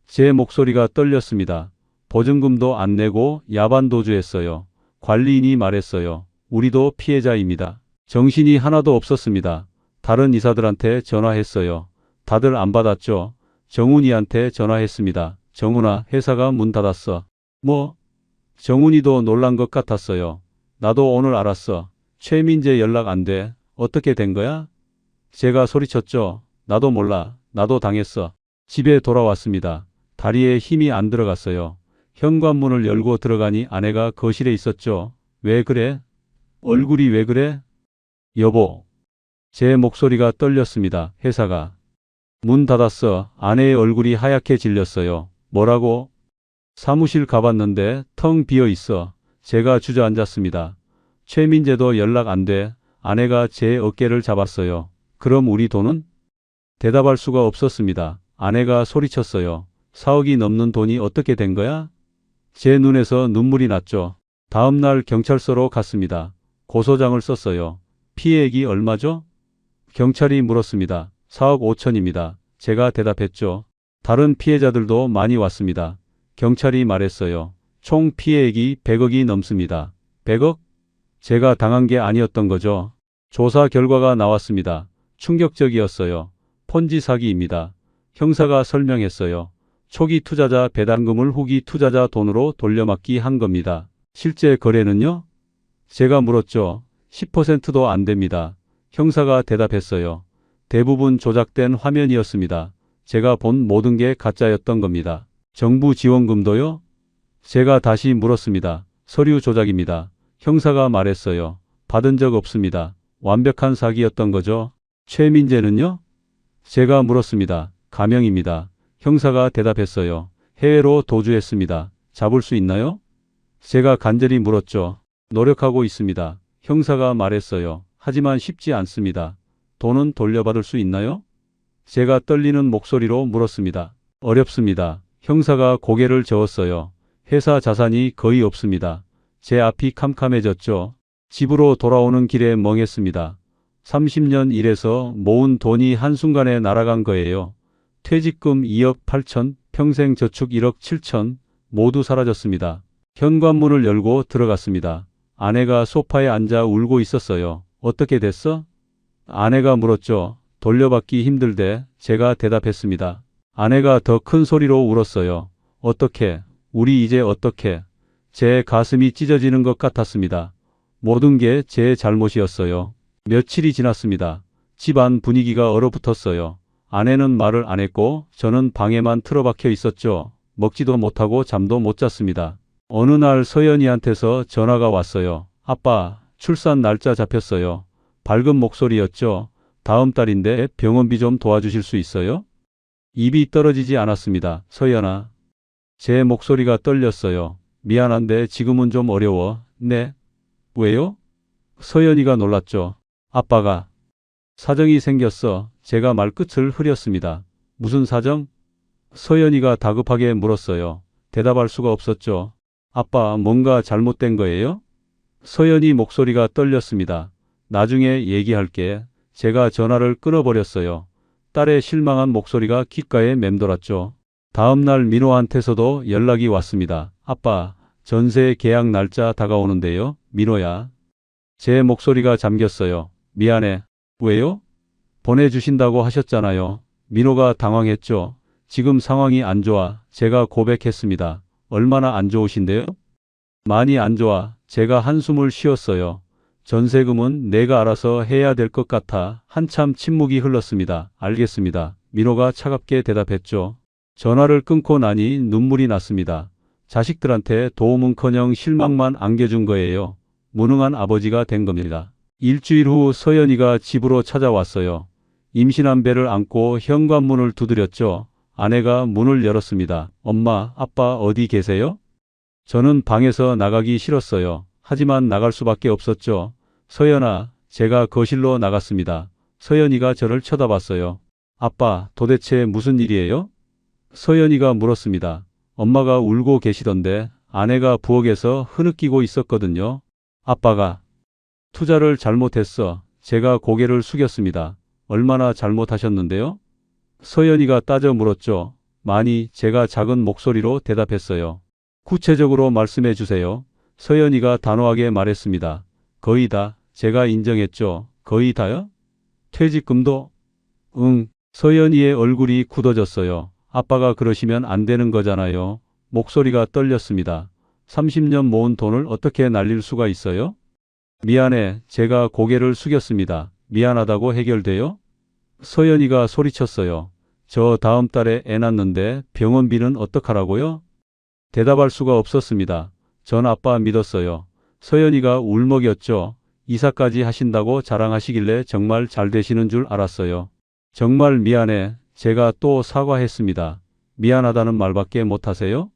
제 목소리가 떨렸습니다. 보증금도 안 내고 야반도주했어요. 관리인이 말했어요. 우리도 피해자입니다. 정신이 하나도 없었습니다. 다른 이사들한테 전화했어요. 다들 안 받았죠. 정훈이한테 전화했습니다. 정훈아, 회사가 문 닫았어. 뭐? 정훈이도 놀란 것 같았어요. 나도 오늘 알았어. 최민재 연락 안 돼. 어떻게 된 거야? 제가 소리쳤죠. 나도 몰라. 나도 당했어. 집에 돌아왔습니다. 다리에 힘이 안 들어갔어요. 현관문을 열고 들어가니 아내가 거실에 있었죠. 왜 그래? 얼굴이 왜 그래? 여보. 제 목소리가 떨렸습니다. 회사가 문 닫았어. 아내의 얼굴이 하얗게 질렸어요. 뭐라고? 사무실 가봤는데 텅 비어 있어. 제가 주저앉았습니다. 최민재도 연락 안 돼. 아내가 제 어깨를 잡았어요. 그럼 우리 돈은? 대답할 수가 없었습니다. 아내가 소리쳤어요. 4억이 넘는 돈이 어떻게 된 거야? 제 눈에서 눈물이 났죠. 다음 날 경찰서로 갔습니다. 고소장을 썼어요. 피해액이 얼마죠? 경찰이 물었습니다. 4억 5천입니다. 제가 대답했죠. 다른 피해자들도 많이 왔습니다. 경찰이 말했어요. 총 피해액이 100억이 넘습니다. 100억? 제가 당한 게 아니었던 거죠. 조사 결과가 나왔습니다. 충격적이었어요. 폰지 사기입니다. 형사가 설명했어요. 초기 투자자 배당금을 후기 투자자 돈으로 돌려막기 한 겁니다. 실제 거래는요? 제가 물었죠. 10%도 안 됩니다. 형사가 대답했어요. 대부분 조작된 화면이었습니다. 제가 본 모든 게 가짜였던 겁니다. 정부 지원금도요? 제가 다시 물었습니다. 서류 조작입니다. 형사가 말했어요. 받은 적 없습니다. 완벽한 사기였던 거죠. 최민재는요? 제가 물었습니다. 가명입니다. 형사가 대답했어요. 해외로 도주했습니다. 잡을 수 있나요? 제가 간절히 물었죠. 노력하고 있습니다. 형사가 말했어요. 하지만 쉽지 않습니다. 돈은 돌려받을 수 있나요? 제가 떨리는 목소리로 물었습니다. 어렵습니다. 형사가 고개를 저었어요. 회사 자산이 거의 없습니다. 제 앞이 캄캄해졌죠. 집으로 돌아오는 길에 멍했습니다. 30년 일해서 모은 돈이 한순간에 날아간 거예요. 퇴직금 2억 8천, 평생 저축 1억 7천, 모두 사라졌습니다. 현관문을 열고 들어갔습니다. 아내가 소파에 앉아 울고 있었어요. 어떻게 됐어? 아내가 물었죠. 돌려받기 힘들대. 제가 대답했습니다. 아내가 더 큰 소리로 울었어요. 어떻게, 우리 이제 어떻게. 제 가슴이 찢어지는 것 같았습니다. 모든 게 제 잘못이었어요. 며칠이 지났습니다. 집안 분위기가 얼어붙었어요. 아내는 말을 안 했고 저는 방에만 틀어박혀 있었죠. 먹지도 못하고 잠도 못 잤습니다. 어느 날 서연이한테서 전화가 왔어요. 아빠, 출산 날짜 잡혔어요. 밝은 목소리였죠. 다음 달인데 병원비 좀 도와주실 수 있어요? 입이 떨어지지 않았습니다. 서연아. 제 목소리가 떨렸어요. 미안한데 지금은 좀 어려워. 네. 왜요? 서연이가 놀랐죠. 아빠가 사정이 생겼어. 제가 말끝을 흐렸습니다. 무슨 사정? 서연이가 다급하게 물었어요. 대답할 수가 없었죠. 아빠, 뭔가 잘못된 거예요? 서연이 목소리가 떨렸습니다. 나중에 얘기할게. 제가 전화를 끊어버렸어요. 딸의 실망한 목소리가 귓가에 맴돌았죠. 다음 날 민호한테서도 연락이 왔습니다. 아빠, 전세 계약 날짜 다가오는데요. 민호야. 제 목소리가 잠겼어요. 미안해. 왜요? 보내주신다고 하셨잖아요. 민호가 당황했죠. 지금 상황이 안 좋아. 제가 고백했습니다. 얼마나 안 좋으신데요? 많이 안 좋아. 제가 한숨을 쉬었어요. 전세금은 내가 알아서 해야 될 것 같아. 한참 침묵이 흘렀습니다. 알겠습니다. 민호가 차갑게 대답했죠. 전화를 끊고 나니 눈물이 났습니다. 자식들한테 도움은커녕 실망만 안겨준 거예요. 무능한 아버지가 된 겁니다. 일주일 후 서연이가 집으로 찾아왔어요. 임신한 배를 안고 현관문을 두드렸죠. 아내가 문을 열었습니다. 엄마, 아빠 어디 계세요? 저는 방에서 나가기 싫었어요. 하지만 나갈 수밖에 없었죠. 서연아, 제가 거실로 나갔습니다. 서연이가 저를 쳐다봤어요. 아빠, 도대체 무슨 일이에요? 서연이가 물었습니다. 엄마가 울고 계시던데 아내가 부엌에서 흐느끼고 있었거든요. 아빠가 투자를 잘못했어. 제가 고개를 숙였습니다. 얼마나 잘못하셨는데요? 서연이가 따져 물었죠. 많이. 제가 작은 목소리로 대답했어요. 구체적으로 말씀해 주세요. 서연이가 단호하게 말했습니다. 거의 다. 제가 인정했죠. 거의 다요? 퇴직금도? 응. 서연이의 얼굴이 굳어졌어요. 아빠가 그러시면 안 되는 거잖아요. 목소리가 떨렸습니다. 30년 모은 돈을 어떻게 날릴 수가 있어요? 미안해. 제가 고개를 숙였습니다. 미안하다고 해결돼요? 서연이가 소리쳤어요. 저 다음 달에 애 낳는데 병원비는 어떡하라고요? 대답할 수가 없었습니다. 전 아빠 믿었어요. 서연이가 울먹였죠. 이사까지 하신다고 자랑하시길래 정말 잘 되시는 줄 알았어요. 정말 미안해. 제가 또 사과했습니다. 미안하다는 말밖에 못하세요?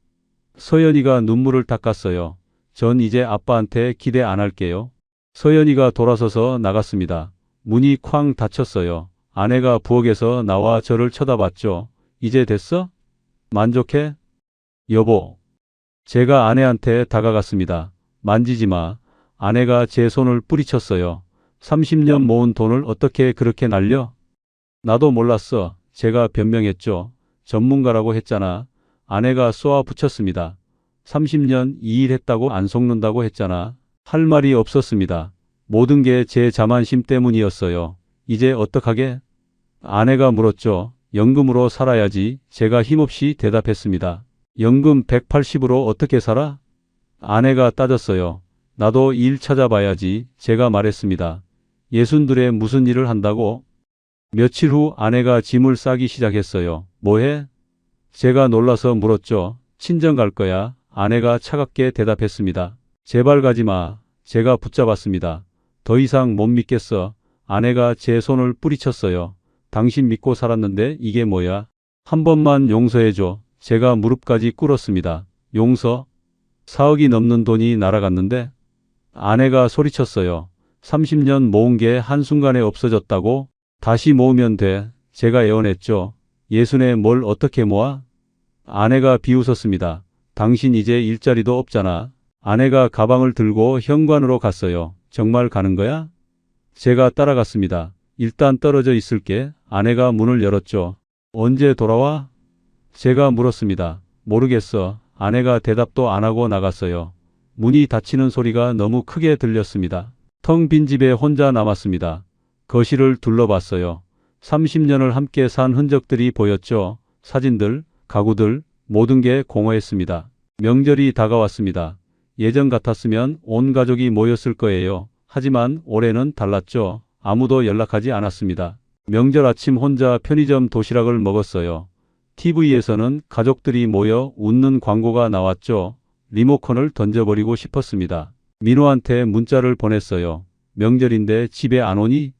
서연이가 눈물을 닦았어요. 전 이제 아빠한테 기대 안 할게요. 서연이가 돌아서서 나갔습니다. 문이 쾅 닫혔어요. 아내가 부엌에서 나와 저를 쳐다봤죠. 이제 됐어? 만족해? 여보. 제가 아내한테 다가갔습니다. 만지지 마. 아내가 제 손을 뿌리쳤어요. 30년 모은 돈을 어떻게 그렇게 날려? 나도 몰랐어. 제가 변명했죠. 전문가라고 했잖아. 아내가 쏘아 붙였습니다. 30년 이 일 했다고 안 속는다고 했잖아. 할 말이 없었습니다. 모든 게 제 자만심 때문이었어요. 이제 어떡하게? 아내가 물었죠. 연금으로 살아야지. 제가 힘없이 대답했습니다. 연금 180으로 어떻게 살아? 아내가 따졌어요. 나도 일 찾아봐야지. 제가 말했습니다. 예순들에 무슨 일을 한다고? 며칠 후 아내가 짐을 싸기 시작했어요. 뭐해? 제가 놀라서 물었죠. 친정 갈 거야. 아내가 차갑게 대답했습니다. 제발 가지 마. 제가 붙잡았습니다. 더 이상 못 믿겠어. 아내가 제 손을 뿌리쳤어요. 당신 믿고 살았는데 이게 뭐야? 한 번만 용서해줘. 제가 무릎까지 꿇었습니다. 용서? 4억이 넘는 돈이 날아갔는데? 아내가 소리쳤어요. 30년 모은 게 한순간에 없어졌다고? 다시 모으면 돼. 제가 애원했죠. 예순에 뭘 어떻게 모아? 아내가 비웃었습니다. 당신 이제 일자리도 없잖아. 아내가 가방을 들고 현관으로 갔어요. 정말 가는 거야? 제가 따라갔습니다. 일단 떨어져 있을게. 아내가 문을 열었죠. 언제 돌아와? 제가 물었습니다. 모르겠어. 아내가 대답도 안 하고 나갔어요. 문이 닫히는 소리가 너무 크게 들렸습니다. 텅 빈 집에 혼자 남았습니다. 거실을 둘러봤어요. 30년을 함께 산 흔적들이 보였죠. 사진들, 가구들, 모든 게 공허했습니다. 명절이 다가왔습니다. 예전 같았으면 온 가족이 모였을 거예요. 하지만 올해는 달랐죠. 아무도 연락하지 않았습니다. 명절 아침 혼자 편의점 도시락을 먹었어요. TV에서는 가족들이 모여 웃는 광고가 나왔죠. 리모컨을 던져버리고 싶었습니다. 민호한테 문자를 보냈어요. 명절인데 집에 안 오니?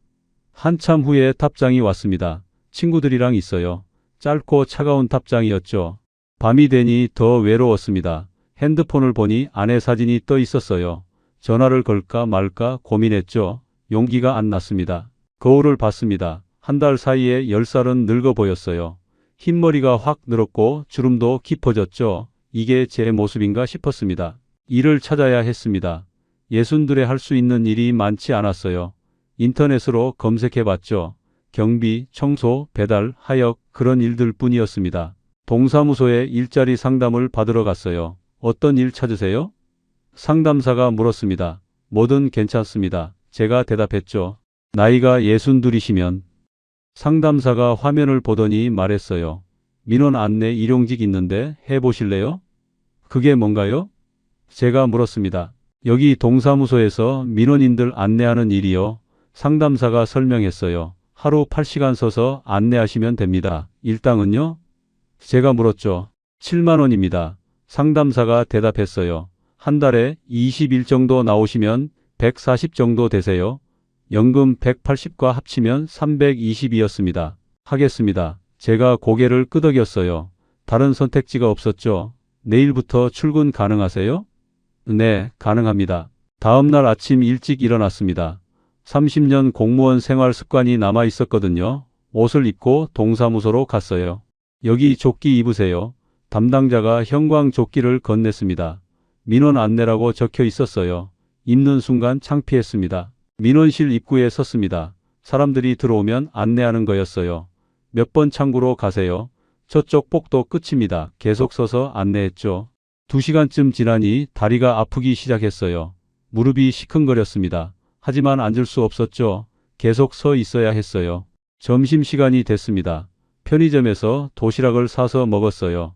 한참 후에 답장이 왔습니다. 친구들이랑 있어요. 짧고 차가운 답장이었죠. 밤이 되니 더 외로웠습니다. 핸드폰을 보니 아내 사진이 떠 있었어요. 전화를 걸까 말까 고민했죠. 용기가 안 났습니다. 거울을 봤습니다. 한 달 사이에 10살은 늙어 보였어요. 흰머리가 확 늘었고 주름도 깊어졌죠. 이게 제 모습인가 싶었습니다. 일을 찾아야 했습니다. 예순들에 할 수 있는 일이 많지 않았어요. 인터넷으로 검색해봤죠. 경비, 청소, 배달, 하역 그런 일들 뿐이었습니다. 동사무소에 일자리 상담을 받으러 갔어요. 어떤 일 찾으세요? 상담사가 물었습니다. 뭐든 괜찮습니다. 제가 대답했죠. 나이가 62이시면. 상담사가 화면을 보더니 말했어요. 민원 안내 일용직 있는데 해보실래요? 그게 뭔가요? 제가 물었습니다. 여기 동사무소에서 민원인들 안내하는 일이요. 상담사가 설명했어요. 하루 8시간 서서 안내하시면 됩니다. 일당은요? 제가 물었죠. 7만 원입니다. 상담사가 대답했어요. 한 달에 20일 정도 나오시면 140 정도 되세요. 연금 180과 합치면 320이었습니다. 하겠습니다. 제가 고개를 끄덕였어요. 다른 선택지가 없었죠. 내일부터 출근 가능하세요? 네, 가능합니다. 다음 날 아침 일찍 일어났습니다. 30년 공무원 생활 습관이 남아 있었거든요. 옷을 입고 동사무소로 갔어요. 여기 조끼 입으세요. 담당자가 형광 조끼를 건넸습니다. 민원 안내라고 적혀 있었어요. 입는 순간 창피했습니다. 민원실 입구에 섰습니다. 사람들이 들어오면 안내하는 거였어요. 몇 번 창구로 가세요. 저쪽 복도 끝입니다. 계속 서서 안내했죠. 2시간쯤 지나니 다리가 아프기 시작했어요. 무릎이 시큰거렸습니다. 하지만 앉을 수 없었죠. 계속 서 있어야 했어요. 점심시간이 됐습니다. 편의점에서 도시락을 사서 먹었어요.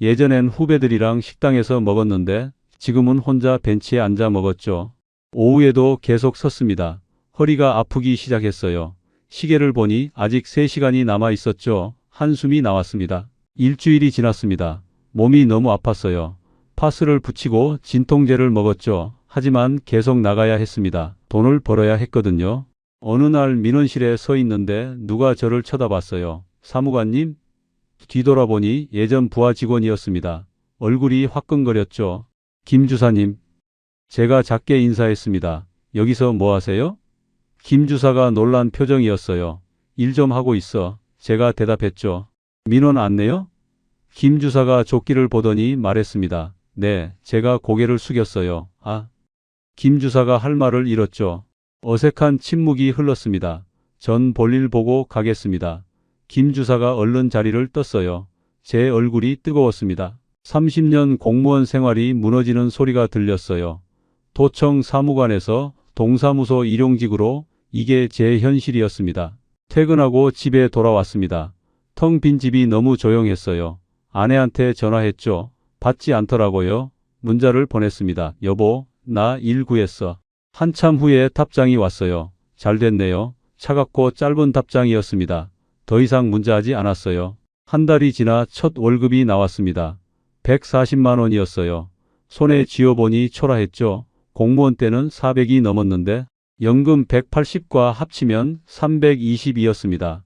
예전엔 후배들이랑 식당에서 먹었는데 지금은 혼자 벤치에 앉아 먹었죠. 오후에도 계속 섰습니다. 허리가 아프기 시작했어요. 시계를 보니 아직 3시간이 남아 있었죠. 한숨이 나왔습니다. 일주일이 지났습니다. 몸이 너무 아팠어요. 파스를 붙이고 진통제를 먹었죠. 하지만 계속 나가야 했습니다. 돈을 벌어야 했거든요. 어느 날 민원실에 서 있는데 누가 저를 쳐다봤어요. 사무관님? 뒤돌아보니 예전 부하 직원이었습니다. 얼굴이 화끈거렸죠. 김 주사님. 제가 작게 인사했습니다. 여기서 뭐 하세요? 김 주사가 놀란 표정이었어요. 일 좀 하고 있어. 제가 대답했죠. 민원 안내요? 김 주사가 조끼를 보더니 말했습니다. 네, 제가 고개를 숙였어요. 아. 김 주사가 할 말을 잃었죠. 어색한 침묵이 흘렀습니다. 전 볼일 보고 가겠습니다. 김 주사가 얼른 자리를 떴어요. 제 얼굴이 뜨거웠습니다. 30년 공무원 생활이 무너지는 소리가 들렸어요. 도청 사무관에서 동사무소 일용직으로 이게 제 현실이었습니다. 퇴근하고 집에 돌아왔습니다. 텅 빈 집이 너무 조용했어요. 아내한테 전화했죠. 받지 않더라고요. 문자를 보냈습니다. 여보, 나 일 구했어. 한참 후에 답장이 왔어요. 잘 됐네요. 차갑고 짧은 답장이었습니다. 더 이상 문자하지 않았어요. 한 달이 지나 첫 월급이 나왔습니다. 140만 원이었어요. 손에 쥐어보니 초라했죠. 공무원 때는 400이 넘었는데 연금 180과 합치면 320이었습니다.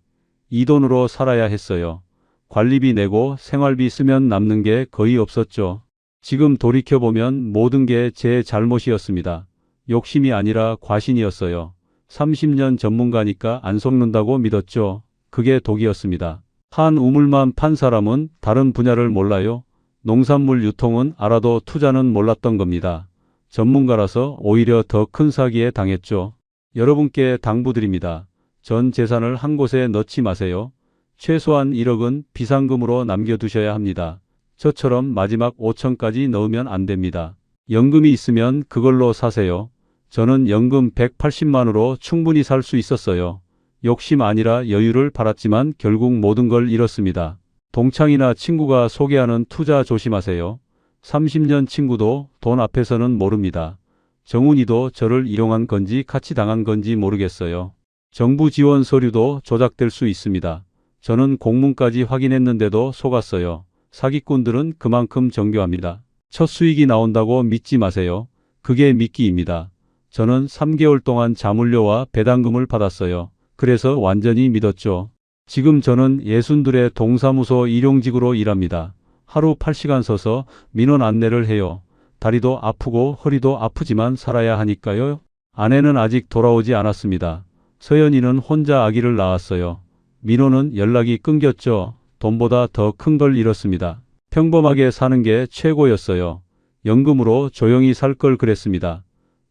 이 돈으로 살아야 했어요. 관리비 내고 생활비 쓰면 남는 게 거의 없었죠. 지금 돌이켜보면 모든 게 제 잘못이었습니다. 욕심이 아니라 과신이었어요. 30년 전문가니까 안 속는다고 믿었죠. 그게 독이었습니다. 한 우물만 판 사람은 다른 분야를 몰라요. 농산물 유통은 알아도 투자는 몰랐던 겁니다. 전문가라서 오히려 더 큰 사기에 당했죠. 여러분께 당부드립니다. 전 재산을 한 곳에 넣지 마세요. 최소한 1억은 비상금으로 남겨두셔야 합니다. 저처럼 마지막 5천까지 넣으면 안 됩니다. 연금이 있으면 그걸로 사세요. 저는 연금 180만으로 충분히 살 수 있었어요. 욕심 아니라 여유를 바랐지만 결국 모든 걸 잃었습니다. 동창이나 친구가 소개하는 투자 조심하세요. 30년 친구도 돈 앞에서는 모릅니다. 정훈이도 저를 이용한 건지 같이 당한 건지 모르겠어요. 정부 지원 서류도 조작될 수 있습니다. 저는 공문까지 확인했는데도 속았어요. 사기꾼들은 그만큼 정교합니다. 첫 수익이 나온다고 믿지 마세요. 그게 미끼입니다. 저는 3개월 동안 자물쇠와 배당금을 받았어요. 그래서 완전히 믿었죠. 지금 저는 예순들의 동사무소 일용직으로 일합니다. 하루 8시간 서서 민원 안내를 해요. 다리도 아프고 허리도 아프지만 살아야 하니까요. 아내는 아직 돌아오지 않았습니다. 서연이는 혼자 아기를 낳았어요. 민호는 연락이 끊겼죠. 돈보다 더 큰 걸 잃었습니다. 평범하게 사는 게 최고였어요. 연금으로 조용히 살 걸 그랬습니다.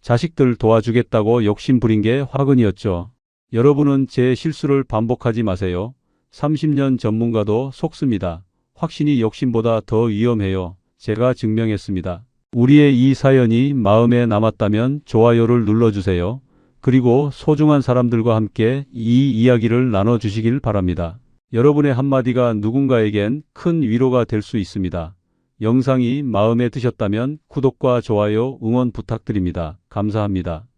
자식들 도와주겠다고 욕심 부린 게 화근이었죠. 여러분은 제 실수를 반복하지 마세요. 30년 전문가도 속습니다. 확신이 욕심보다 더 위험해요. 제가 증명했습니다. 우리의 이 사연이 마음에 남았다면 좋아요를 눌러주세요. 그리고 소중한 사람들과 함께 이 이야기를 나눠주시길 바랍니다. 여러분의 한마디가 누군가에겐 큰 위로가 될 수 있습니다. 영상이 마음에 드셨다면 구독과 좋아요, 응원 부탁드립니다. 감사합니다.